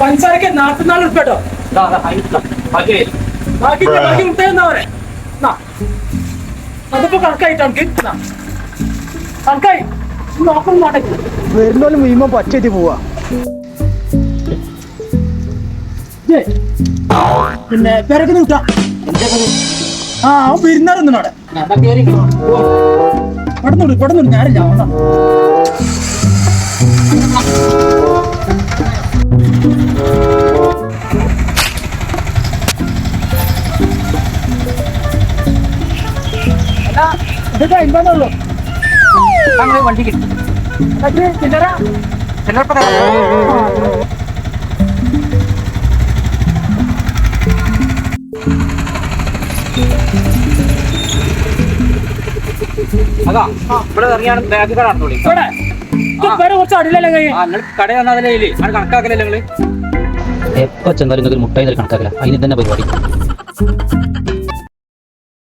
പഞ്ചസാരക്ക് 44 ഉറുപ്പിക കേട്ടോ. ബാക്കി മുട്ടയെന്നാ പറയാ. അതിപ്പോ കണക്കായിട്ട് നമുക്ക് കണക്കായി നോക്കണം. മാട്ടേക്ക് വരുന്നോലും മുഴുവൻ പച്ചേറ്റി പോവാ. പിന്നെ പേരൊക്കെ കിട്ടാ. അവൻ പെരുന്നാറൊന്നും അവിടെ പെടുന്നുണ്ട് ഞാനില്ല. ഇതൊക്കെ അൻപതുള്ളൂ. വണ്ടി കിട്ടും. ചില്ലറ അതാ ഇവിടെ ഇറങ്ങിയാണ് ബാഗ് കട നടന്നോളി. കുറച്ച് അടിയിലല്ലേ കൈ നിങ്ങൾ കട വന്നതിലേ അത് കണക്കാക്കലല്ലേ നിങ്ങള്? എപ്പോ ചെന്നാലും നിങ്ങൾക്ക് മുട്ടായി കണക്കാക്കില്ല. അതിന് തന്നെ പരിപാടി.